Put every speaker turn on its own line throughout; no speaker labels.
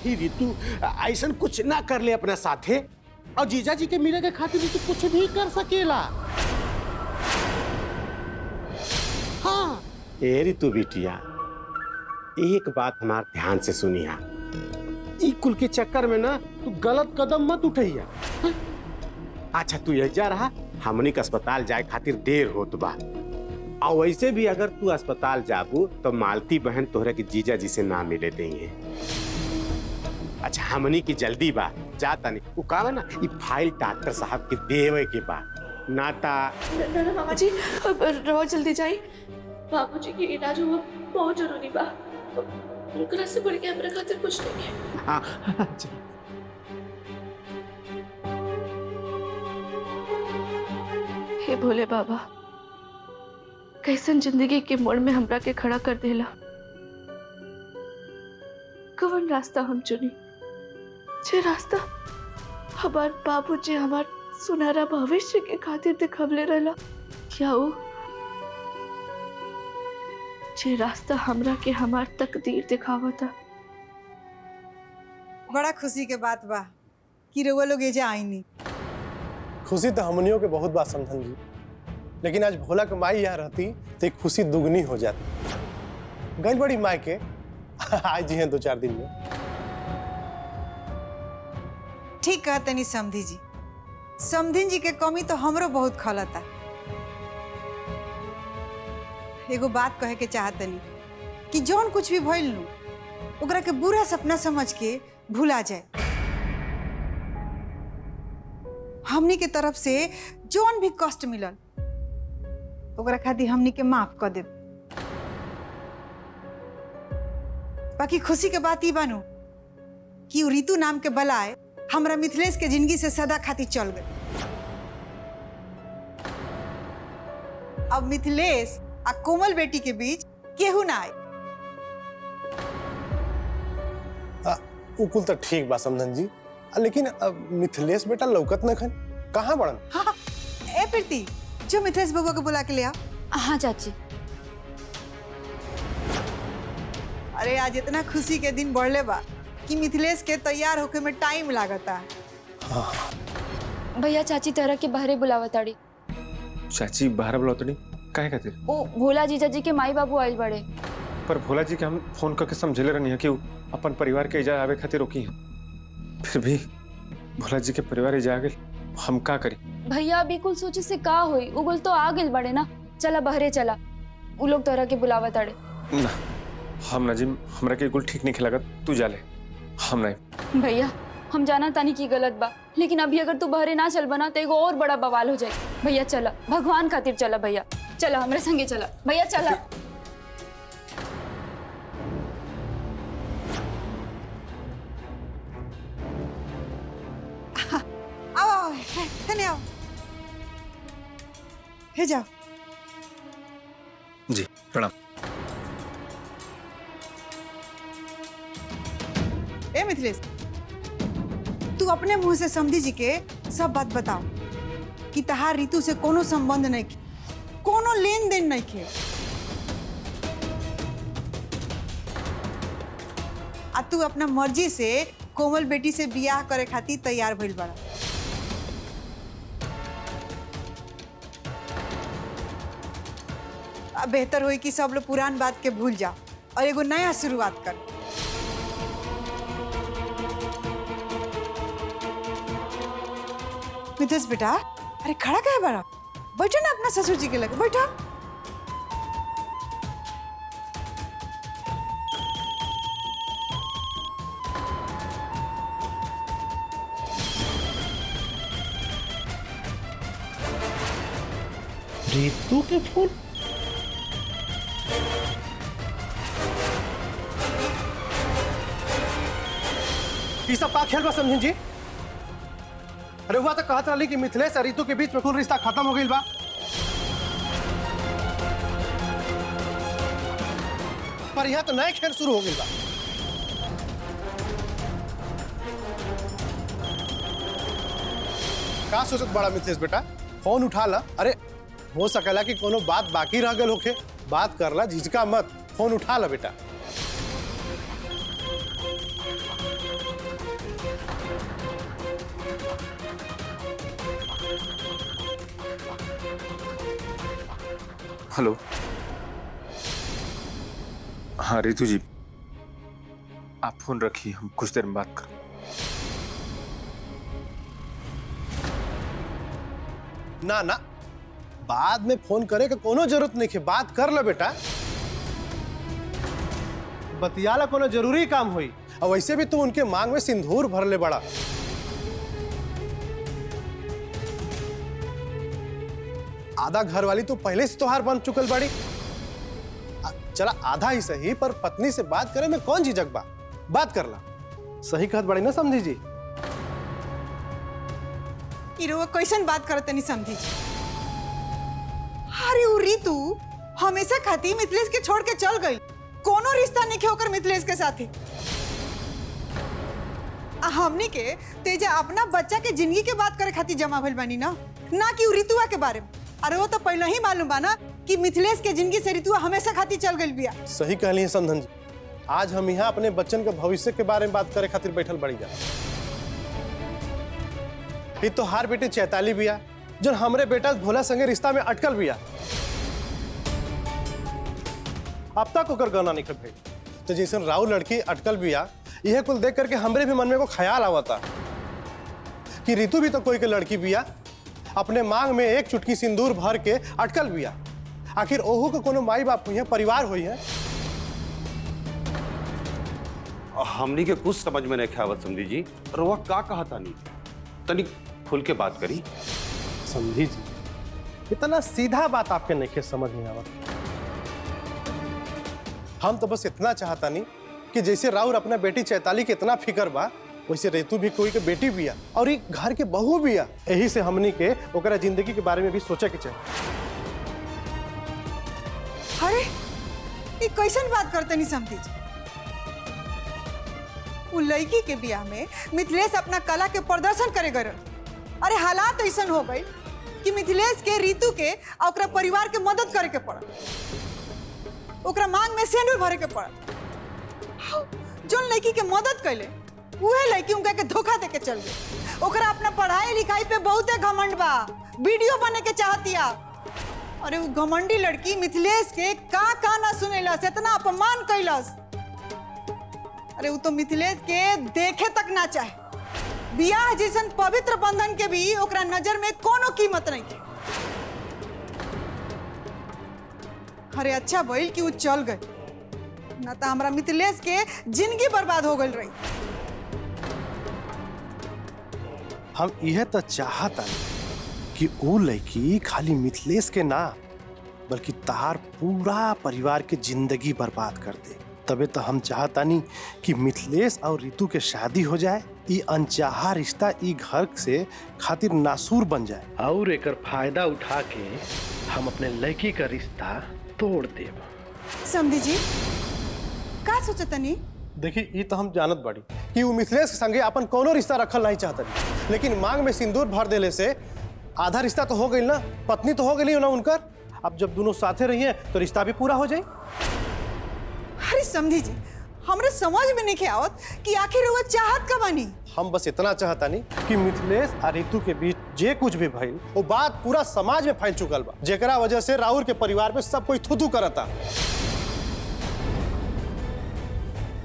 कहीं रितु ऐसा कुछ ना कर ले अपने साथे और जीजा जी के मिले के खातिर रितु कुछ भी कर सकेला। हाँ ए रितु बिटिया, एक बात हमारे ध्यान से सुनिया, ई कुल के चक्कर में ना तू गलत कदम मत उठैया। अच्छा तू यही रहा, हमनी के अस्पताल जाए खातिर देर होत बा, और वैसे भी अगर तू अस्पताल जाबू तो मालती बहन तोहरा के जीजा जी से ना मिले देंगे। अच्छा हमनी की जल्दी बा, जाता नहीं वो कहा ना ये फाइल डॉक्टर साहब के देवे के बा नाता।
ना मामा जी रहो जल्दी जाई, बाबू जी की इलाज हुआ बहुत जरूरी बा, उनकरा से बढ़ के हमरा खातिर कुछ नहीं है।
हाँ
हे भोले बाबा, कैसन जिंदगी के मोड़ में हमरा के खड़ा कर देला। कौन रास्ता हम चुनी, जे रास्ता हमार बाबू जी हमार सुनहरा भविष्य के खातिर दिखवले रहला, क्या वो जे रास्ता हमरा के हमार तकदीर दिखावता।
बड़ा खुशी के बात बा कि रउआ लोग एजा आईनी।
खुशी तो हमनियों के बहुत बात समझन जी, लेकिन आज भोला के माई यहाँ रहती तो एक खुशी दुगनी हो जाती। गई बड़ी माई के आज जी हैं 2-4 दिन में।
ठीक कहते नहीं समधी जी, समधिन जी के कमी तो हमरो बहुत खलता। एगो बात कहे के चाहतनी कि जौन कुछ भी भइल नु ओकरा के बुरा सपना समझ के भुला जाए। हमनी के तरफ से जौन भी कष्ट मिलल ओकरा खातिर हमनी के माफ कर देब। बाकी खुशी के बात ई बानू कि ऋतु नाम के बलाय हमरा मिथिलेश के जिंदगी से सदा खातिर चल गए। अब मिथिलेश आ कोमल बेटी के बीच केहू ना आए।
उकुल तो ठीक बा समझन जी, लेकिन मिथिलेश बेटा लौकत न खन कहाँ बड़न?
हाँ ए प्रीति, जो मिथिलेश बबुआ को बुला के ले आ।
हाँ चाची।
अरे आज इतना खुशी के दिन बढ़ले बा कि मिथिलेश के तैयार होके में टाइम लागता।
भैया चाची तरह के बहरे बुलावताड़ी।
चाची बाहर बुलावताड़ी काहे खातिर?
ओ भोला जीजा जी के माई बाबू आइल बड़े।
पर भोला जी के हम फोन करके समझेले रहनी है कि अपन परिवार के इजा आवे खातिर रोकी हैं, फिर भी भोला जी के परिवार इजा आ गए, हम का करी?
भैया अभी कुल सोचे से का होई, उगल तो आ गइल बड़े ना, चला बहरे चला, उ लोग तरह के बुलावताड़े।
ना हम ना जी, हमरा के कुल ठीक नहीं खिलागा, तू जा ले, हम नहीं।
भैया हम जाना तानी की गलत बा, लेकिन अभी अगर तू बहरे ना चल बना तो एगो और बड़ा बवाल हो जाए। भैया चला, भगवान खातिर चला भैया, चला हमरे संगे चला भैया चला।
आओ तने आओ, हे जाओ।
जी प्रणाम।
ए मिथिलेश, तू अपने मुंह से समधी जी के सब बात बताओ कि तहार ऋतु से कोनो संबंध नहीं के, कोनो लेन देन नहीं के, आ तू अपना मर्जी से कोमल बेटी से बियाह करे खातिर तैयार भइल बड़ा। अब बेहतर होई कि सब लोग पुरान बात के भूल जाओ और एगो नया शुरुआत कर। मिथेश बेटा, अरे खड़ा क्या है बड़ा, बैठो ना अपना ससुर जी के लगे, बैठो।
रितु के फोन?
ये सब का खेल बा समझिन जी? अरे हुआ तो कहत रही कि मिथिलेश और ऋतु के बीच में कुल रिश्ता खत्म हो गई बा। पर यहाँ तो नए खेल शुरू हो गई बा। का सोचत बड़ा मिथिलेश बेटा, फोन उठा ला। अरे हो सकेला कि कोनो बात बाकी रह गल होखे, बात कर ला, झिझका मत, फोन उठा ला बेटा।
हेलो। हाँ रितु जी, आप फोन रखिए, हम कुछ देर में बात करें।
ना ना, बाद में फोन करे का कोनो जरूरत नहीं है, बात कर लो बेटा। बतियाला कोनो जरूरी काम हुई, और वैसे भी तू उनके मांग में सिंदूर भर ले बड़ा। आधा घर वाली तो पहले से तोहार बन चुकल बड़ी। चला आधा ही सही, पर पत्नी से बात करे में कौन झिझक बा, बात कर ला। सही कहत बड़ी ना समझी जी।
इरो कैसन बात करते नहीं समझी जी। अरे वो रीतु हमेशा खाती मिथिलेश के छोड़ के चल गई, कोनो रिश्ता नहीं होकर मिथिलेश के साथ ही। हमनी के तेजा अपना बच्चा के जिंदगी के बात करे खातिर जमा भइल बानी ना कि ऋतुआ के बारे में। अरे वो तो पहले ही मालूम बा ना कि मिथिलेश के जिंदगी से ऋतुआ हमेशा खातिर चल गई बिया।
सही कहली है समधन जी। आज हम यहाँ अपने बच्चन के भविष्य के बारे में बात करे खातिर बैठल बड़ी जा। ये तो हार बेटे चैताली बिया, जो हमरे बेटा भोला संगे रिश्ता में अटकल बिया। अब तक ओकर गाना निकल भाई, तो जैसे राव लड़की अटकल बिया, यह कुल देख करके हमरे भी मन में को ख्याल आवता कि ऋतु भी तो कोई के लड़की बिया, अपने मांग में एक चुटकी सिंदूर भर के अटकल बिया। आखिर ओहू को कोनो माई बाप हुई है, परिवार हुई है।
हमनी के कुछ समझ में नहीं खावत समझी जी। रउआ का कहा तानी, तनी खुल के बात करी।
समझी जी, इतना सीधा बात आपके नहीं समझ में आवत। हम तो बस इतना चाहता नहीं कि जैसे राउर अपना बेटी चैताली के इतना फिकर बा, वैसे ऋतु भी कोई के बेटी बिया और एक घर के बहू बिया। यही से हमनी के ओकरा जिंदगी के बारे में भी सोचे के चाहिए।
अरे ये कैसन बात करते नहीं समझी जी। वो लड़की के ब्याह में मिथिलेश अपना कला के प्रदर्शन करे गए। अरे हालात ऐसा हो गई कि मिथिलेश के ऋतु के और ओकरा परिवार के मदद करे के पड़ा, ओकरा मांग में सिंदूर भरे के पड़ा। जो लड़की के मदद कैले वह लड़की उनका के धोखा दे के चल गई। ओकरा अपना पढ़ाई लिखाई पे बहुते घमंड बा, वीडियो बने के चाहतिया। अरे वो घमंडी लड़की मिथिलेश के का ना सुनेलस, इतना अपमान कैलस। अरे वो तो मिथिलेश के देखे तक ना चाहे। बियाह जैसन पवित्र बंधन के भी ओकरा नजर में कोनो कीमत नहीं है। अरे अच्छा भइल कि वो चल गए, ना तो हमारा मिथिलेश के जिंदगी बर्बाद हो गई रही।
हम यह तो चाहता कि वो लड़की खाली मिथिलेश के ना, बल्कि तार पूरा परिवार के जिंदगी बर्बाद कर दे। तबे तो हम चाहता नहीं कि मिथिलेश और ऋतु के शादी हो जाए, ये अनचाहा रिश्ता ये घर से खातिर नासूर बन जाए, और एकर फायदा उठा के हम अपने लड़की का रिश्ता तोड़ देब।
समझी जी का सोचतनी?
देखिए, ये तो हम जानत बाड़ी कि वो मिथिलेश के संगे अपन कोनो रिश्ता रखल नहीं चाहता, लेकिन मांग में सिंदूर भर देले से आधा रिश्ता तो हो गई ना, पत्नी तो हो गई ना उनकर। अब जब दोनों साथे रही हैं तो रिश्ता भी पूरा हो जाए।
अरे समझी जी, हमरे समझ में नहीं आवत कि आखिर वो चाहत का बनी।
हम बस इतना चाहता नहीं कि मिथिलेश और ऋतु के बीच जे कुछ भी भइल वो बात पूरा समाज में फैल चुकल बा, जेकरा वजह से राहुल के परिवार में सब कोई थुथु करता।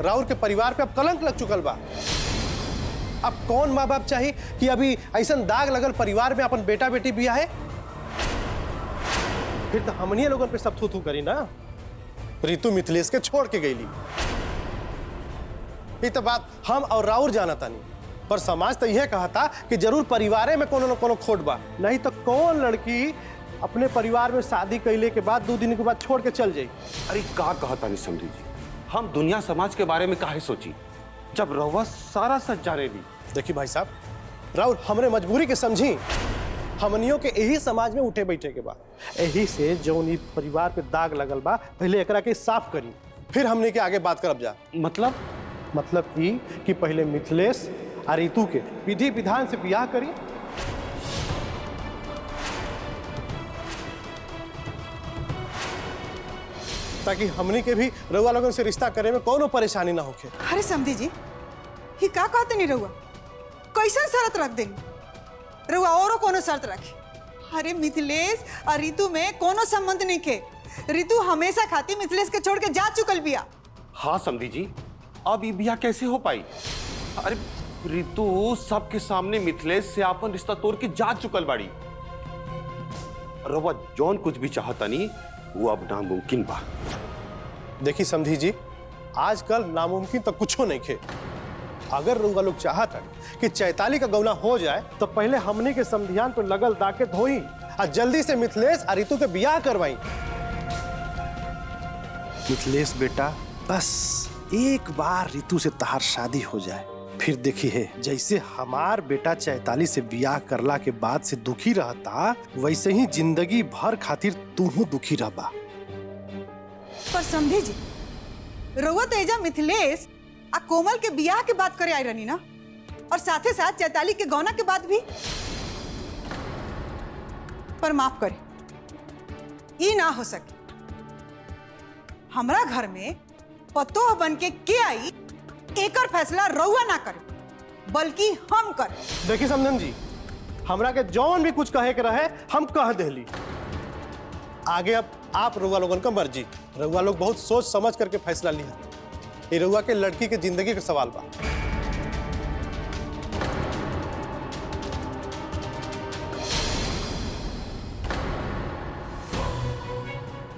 राहुल के परिवार पे अब कलंक लग चुकल बा। अब कौन माँ बाप चाहिए कि अभी ऐसा दाग लगल परिवार में अपन बेटा बेटी बिया है? फिर तो हमनी लोगों पे सब थू करी ना। ऋतु मिथिलेश के छोड़ के गईली, ये तो बात हम और राउर जाना तानी, पर समाज तो यह कहता कि जरूर परिवारे में कोनो न कोनो खोट बा, नहीं तो कौन लड़की अपने परिवार में शादी कैले के बाद 2 दिन के बाद छोड़ के चल जाई।
अरे का कहता नहीं समझी जी, हम दुनिया समाज के बारे में काहे सोची जब रहुआ सारा सच जाने दी।
देखिए भाई साहब, राउर हमरे मजबूरी के समझी। हमनियों के यही समाज में उठे बैठे के बा, यही से जौन परिवार पे दाग लगल बा पहले एकरा के साफ करी, फिर हमने के आगे बात करब जा। मतलब ई कि पहले मिथिलेश और ऋतु के विधि विधान से ब्याह करी, ताकि हमनी के भी रउआ लोगन से रिश्ता करे में कोनो परेशानी ना होखे।
अरे समझी जी, ही का कहते नहीं रहुआ? कैसन शर्त रख देंगे रहुआ? औरो कोनो शर्त रखे? अरे मिथिलेश और ऋतु में कोनो संबंध नहीं के, रितु हमेशा खाती मिथिलेश के छोड़ के जा चुकल बिया।
हाँ समधी जी, अब ये बिया कैसे हो पाई? अरे रितु सबके सामने मिथिलेश से आपन रिश्ता तोड़ के जा चुकल बाड़ी। रवा जौन कुछ भी चाहता नहीं वो अब नामुमकिन बा।
देखी समधी जी, आजकल नामुमकिन तो कुछो नहीं खे। अगर रउआ लोग चाहता कि चैताली का गौना हो जाए तो पहले हमने के समधियान पे लगल दाके धोई और जल्दी से मिथिलेश और रितु के बियाह करवाई। मिथिलेश बेटा, बस एक बार रितु से तहार शादी हो जाए, फिर देखिए जैसे हमार बेटा चैताली से बियाह करला के बाद से दुखी रहता, वैसे ही जिंदगी भर खातिर तू दुखी रहबा।
पर समझी जी, रउआ तेजा मिथिलेश आ कोमल के बियाह के बात करे आई रहनी ना, और साथे साथ चैताली के गौना के बाद भी। पर माफ करे, ये ना हो सके। हमरा घर में पतोह बन के आई, एकर फैसला रउआ ना करे बल्कि हम करे।
देखिए समझन जी, हमरा के जौन भी कुछ कहे के रहे हम कह देली। आगे अब आप रउआ लोगन का मर्जी। रउआ लोग बहुत सोच समझ करके फैसला लिया। ये रउआ के लड़की के जिंदगी का सवाल बा।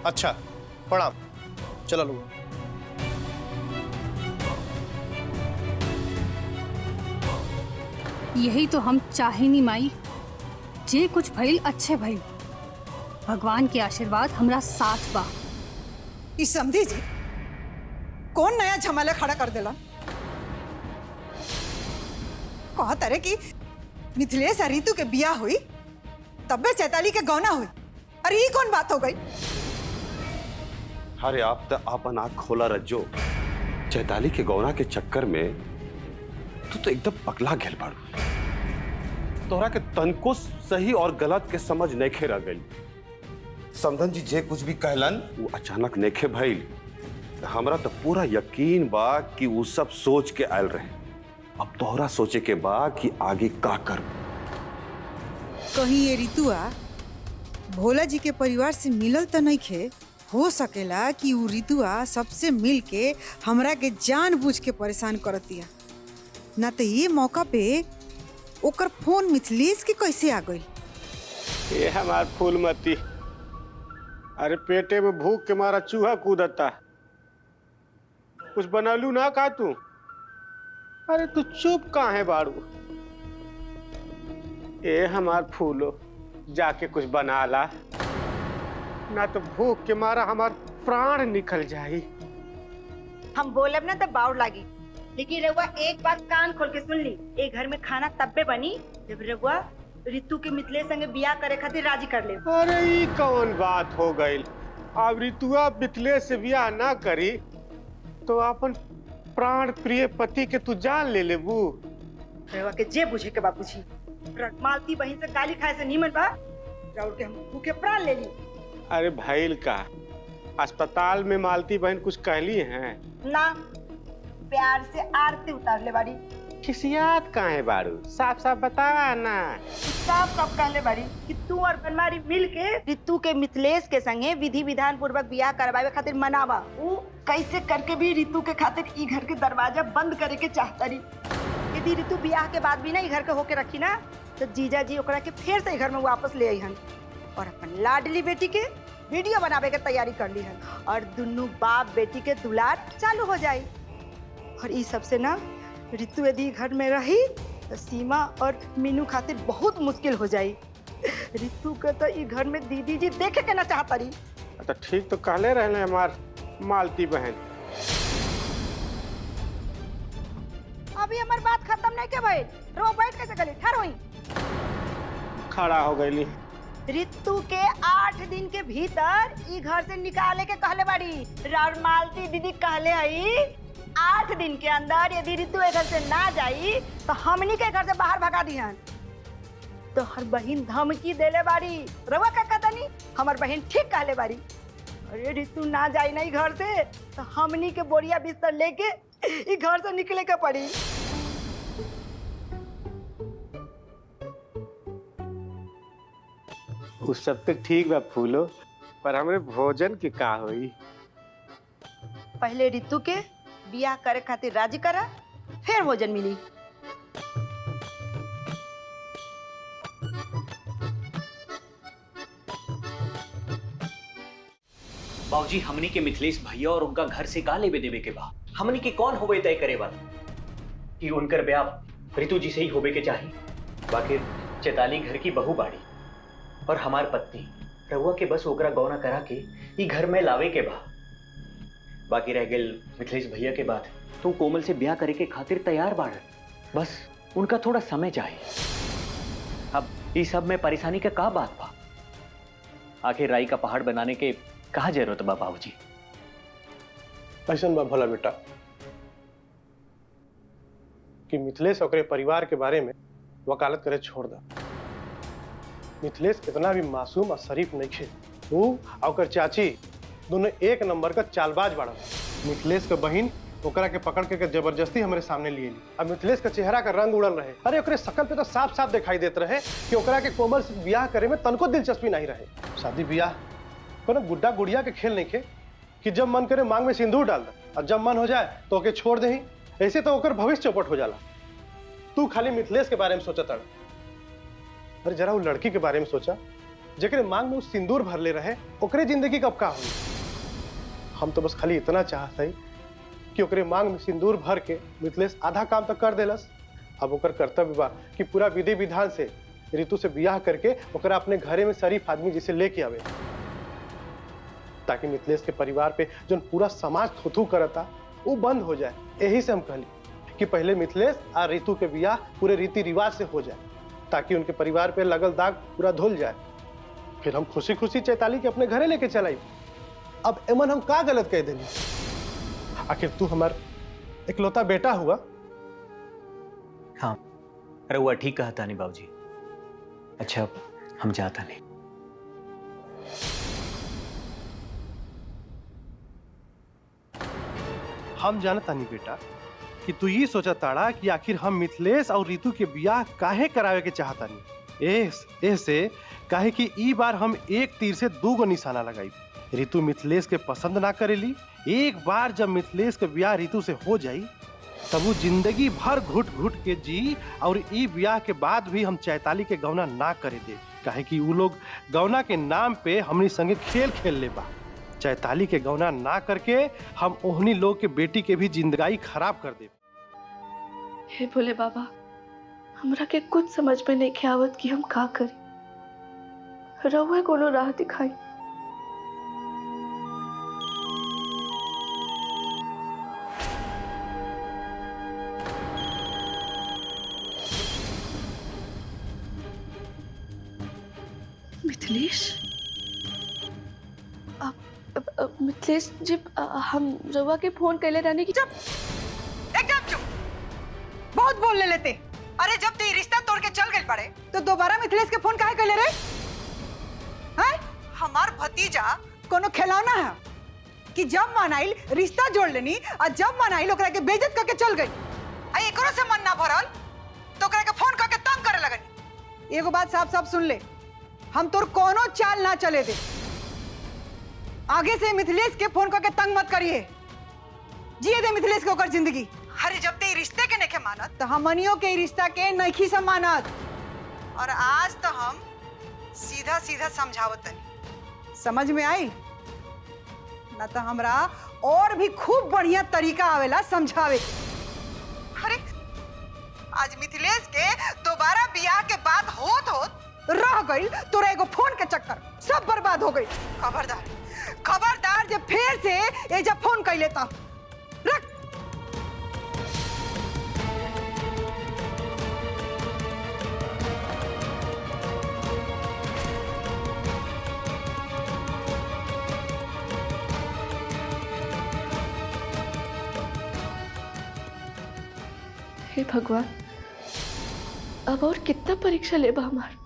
अच्छा, प्रणाम। चलो लोग।
यही तो हम चाहे नहीं माई। जे कुछ भइल अच्छे भइल। भगवान के आशीर्वाद हमरा साथ बा।
ई समझी जी, कौन नया झमेला खड़ा कर देला? कहत अरे कि मिथिलेश और रितु के बियाह हुई तबे चैताली के गौना हुई। अरे ये कौन बात हो गई?
अरे आप तो आपन आँख खोला रज्जो। चैताली के गौना के चक्कर में तू तो एकदम पगला गेल बाड़ू। तोहरा के तनको सही और गलत के समझ नहीं रह गई। समधन जी जे कुछ भी कहलन वो अचानक नेखे भइल। हमरा तो पूरा यकीन बा कि वो सब सोच के आयल रहे। अब तोहरा सोचे के बा कि आगे का कर।
कहीं ये रितुआ भोला जी के परिवार से मिलल तो नहीं खे। हो सकेला कि वो रितुआ सबसे मिल के हमरा के जानबूझ के परेशान करतिया। ना तो ये मौका पे ओकर फोन मिथिलेश के कैसे आ गई?
ये हमार फूलमती, अरे पेटे में भूख के मारा चूहा कूदता। कुछ बनलू ना का तू? अरे तू चुप कहाँ है बाड़ू? ए हमार फूलो, जाके कुछ बना ला, ना तो भूख के मारा हमार प्राण निकल जाई।
हम बोलब ना तो बाउर लागी, लेकिन रउआ एक बात कान खोल के सुन ली। एक घर में खाना तब्बे बनी जब रउआ रितु के मिथिलेश संगे बियाह करे खातिर राजी कर ले।
अरे ये कौन बात हो गई? अब रितुआ मिथिलेश से बियाह ना करी तो अपन प्राण प्रिय पति के तू जान ले लेबू।
रउआ के जे बुझे के बापूजी, मालती बहन से गाली खाए से नीमन बा राउर के हम भूखे प्राण ले ली।
अरे भैल का अस्पताल में मालती बहन कुछ कहली हैं?
ना, प्यार से आरती उतार ले बाड़ी।
खिसियात कहाँ है बारू? साफ साफ बतावा ना।
साफ साफ कहले बाड़ी कि तू और बनमारी मिल के रितु के मिथिलेश के संगे विधि विधान पूर्वक बियाह करवावे खातिर मनावा। वो कैसे करके भी रितु के खातिर ई घर के दरवाजा बंद करे के चाहता रही। यदि रितु बियाह के बाद भी ना ई घर के होके रखी ना तो जीजा जी ओकरा के फिर से घर में वापस ले आई हन और अपन लाडली बेटी के वीडियो बनावे के तैयारी कर ली हन और दोनों बाप बेटी के दुलार चालू हो जाए। और ई सबसे ना रितु यदि घर में रही तो सीमा और मीनू खातिर बहुत मुश्किल हो जाई। रितु के तो ई घर में दीदी जी देखे के ना चाहता रही।
तो ठीक तो कहले रहले हमार मालती बहन।
अभी हमार बात खत्म नहीं के भाई, रो बैठ कैसे गली ठहर हुई।
खड़ा हो गई।
रितु के 8 दिन के भीतर ई घर से निकाले के कहले बाड़ी। रार मालती दीदी कहले हई 8 दिन के अंदर यदि रितु घर से ना जाई तो हमनी के घर से बाहर भगा दिहन। तो हर बहन धमकी देले बाड़ी। रवा का कहतनी हमार बहन ठीक कहले बाड़ी। अरे रितु ना जाई नहीं घर से तो हमनी के बोरिया बिस्तर लेके ई घर से निकले के पड़ी।
उस सब तक ठीक बा फूलो, पर हमरे भोजन की का हुई?
पहले रितु के बियाह करे खातिर राजी करा, फिर भोजन मिली।
बाबूजी, हमनी के मिथिलेश भैया और उनका घर से का लेवे देवे के बा? हमनी के कौन होवे तय करे बात कि उनकर ब्याह ऋतु जी से ही होवे के चाहिए। बाकी चैताली घर की बहू बाड़ी और हमार पत्नी रहुआ के बस ओकरा गौना करा के ई घर में लावे के बा। बाकी रह गेल मिथिलेश भैया के बाद तू कोमल से ब्याह करे के खातिर तैयार बाड़, बस उनका थोड़ा समय चाहिए। अब इस सब में परेशानी का का बात बा? आखिर राई का पहाड़ बनाने के कहा जरूरत बा बाबूजी?
ऐसा बा भला बेटा कि मिथिलेश और परिवार के बारे में वकालत करे छोड़ दा। मिथिलेश कितना भी मासूम और शरीफ नहीं खे, वो और चाची दोनों एक नंबर का चालबाज बाड़ा। मिथिलेश का बहन ओकरा के पकड़ के जबरदस्ती हमारे सामने लिए ली। अब मिथिलेश का चेहरा का रंग उड़ल रहे। अरे ओकरे शकल पे तो साफ साफ दिखाई देते रहे कि ओकरा के कोमल से ब्याह करे में तनको दिलचस्पी नहीं रहे। शादी ब्याह कोनो गुड्डा गुड़िया के खेल नहीं खे कि जब मन करे मांग में सिंदूर डाल दे और जब मन हो जाए तो ओके छोड़ दे। ऐसे तो ओकर भविष्य चौपट हो जाला। तू खाली मिथिलेश के बारे में सोचा था। अरे जरा वो लड़की के बारे में सोचा जेकरे मांग में उस सिंदूर भर ले रहे, ओकरे जिंदगी कब का हुई। हम तो बस खाली इतना चाहते हैं कि ओकरे मांग में सिंदूर भर के मिथिलेश आधा काम तक कर देलस। अब ओकर कर्तव्य बा कि पूरा विधि विधान से ऋतु से ब्याह करके ओकरा अपने घरे में शरीफ आदमी जिसे लेके आवे, ताकि मिथिलेश के परिवार पे जो पूरा समाज थुथू करता वो बंद हो जाए। यही से हम कहली कि पहले मिथिलेश और ऋतु के ब्याह पूरे रीति रिवाज से हो जाए, ताकि उनके परिवार पे लगल दाग पूरा धुल जाए। फिर हम खुशी खुशी चैताली के अपने घरे लेके चलाई। अब एमन हम का गलत कह देनी? आखिर तू हमार इकलौता बेटा हुआ।
हाँ, रहुआ ठीक कहता नहीं बाबूजी। अच्छा, हम जाता नहीं।
हम जानता नहीं बेटा कि तू ये सोचा ताड़ा कि आखिर हम मिथिलेश और ऋतु के ब्याह काहे करावे के चाहता नहीं। ऐसे काहे कि ई बार हम एक तीर से दो गो निशाना लगाई। ऋतु मिथिलेश के पसंद ना करेली। एक बार जब मिथिलेश के ब्याह ऋतु से हो जाई तब वो जिंदगी भर घुट घुट के जी, और ई ब्याह के बाद भी हम चैताली के गौना ना करे दे। काहे कि वो लोग गौना के नाम पे हमनी संगे खेल खेल ले बा। चैताली के गौना ना करके हम ओहनी लोग के बेटी के भी जिंदगी खराब कर दे।
हे भोले बाबा, हमरा के कुछ समझ में नहीं आवत कि हम का करी। रहुए कोनो राह दिखाई। मिथिलेश, मिथिलेश जी, हम रवा के फोन कैले रहने की।
चुप, एकदम चुप। बहुत बोलने लेते। अरे जब ते रिश्ता तोड़ के चल गए पड़े तो दोबारा मिथिलेश के फोन काहे कैले रे? हैं? हमार भतीजा कोनो खिलौना है कि जब मन आइल रिश्ता जोड़ लेनी और जब मन आइल ओकरा के बेइज्जत करके चल गई। आ एकरो से मन ना भरल तो ओकरा के फोन करके तंग करे लगनी। एगो बात साफ साफ सुन ले, हम तोर कोनो चाल ना चले दे। आगे से मिथिलेश के फोन करके तंग मत करिए। जिए दे मिथिलेश के ओकर जिंदगी। अरे जब ते रिश्ते के नहीं मानत तो हमनियों के रिश्ता के नहीं से मानत। और आज तो हम सीधा सीधा समझावत नहीं। समझ में आई ना? तो हमरा और भी खूब बढ़िया तरीका आवेला समझावे। अरे आज मिथिलेश के दोबारा ब्याह के बाद होत रह गई तोरा एगो फोन के चक्कर सब बर्बाद हो गई। खबरदार खबरदार, जब फिर से ए जब फोन कर लेता रख।
हे भगवान, अब और कितना परीक्षा लेबा हमार।